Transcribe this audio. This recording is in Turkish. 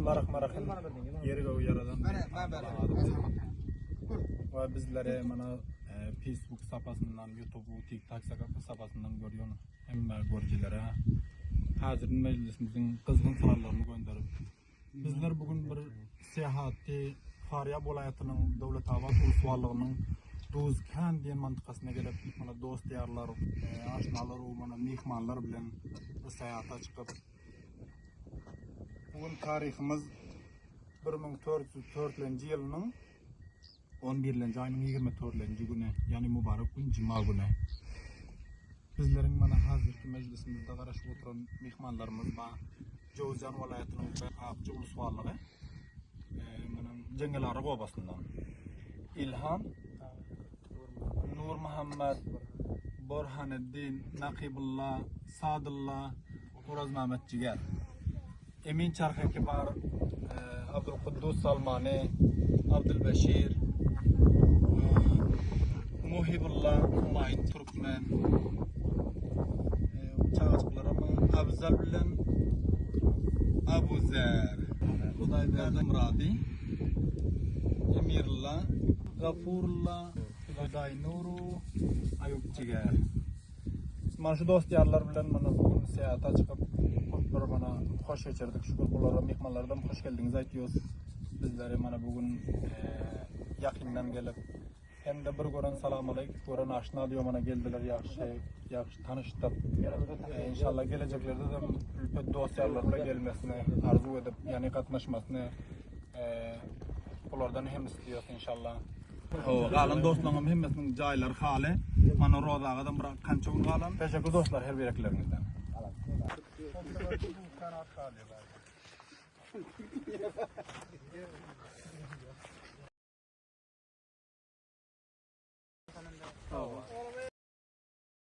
Bismillahirrahmanirrahim. Yeri göğü yaradan ve bizlere mana Facebook sapasından, YouTube, TikTok sapasından görüyoruz. Hem görücülere hazır meclisimizin kızgın sırlarını gönderip bizler bugün bir seyahati Faryab vilayetining Davlat Hava Ulusuvalliginin Duzkan diyen mantıkasına gelip mana dost diyarlar, aşnalar o mana mehmanlar bilen seyahata çıkıp bugün tarihimiz 1404 yılının 11 ayının 24 günü, yani mübarek gün Cuma günü. Bizlerin mana hazırki meclisimizde karışıp oturan mehmanlarımız var. Jowzjan vilayetining Akçı Ulusuvalligi Cengelara Obasından İlham, Nur Muhammed, Burhaneddin, Naqibullah, Sadullah, Uraz Mehmet Ciger, Emin Çarxaki var, Abdülkuddus Salmani, Abdülbeşir, Muhibullah, Humayun Türkmen, çağaçıklarımı Abzal bilen Abu Zer, Hudayberdi Muradi, Emirullah, Gafurullah, Huday Nuru, Ayup Ciger. Mana şu dost yarlar bilen mana bugün seyahata çıkıp bir mana hoş geçirdik. Şükür bulara mehmanlardan hoş geldiniz aytıyoruz. Bizlere mana bugün yakından gelip hem de bir gören salam aleyküm, gören aşina diyor mana geldiler, yaxşı tanıştık. İnşallah geleceklerde de dost yarlarla gelmesini arzu edip yani katlaşmasını bulardan hem istiyoruz inşallah. Qalan dostlarım hemmesinin joylari xali. Mana rozagadan bir qancha kun qalan. Teşekkür dostlar her biriklerinizden.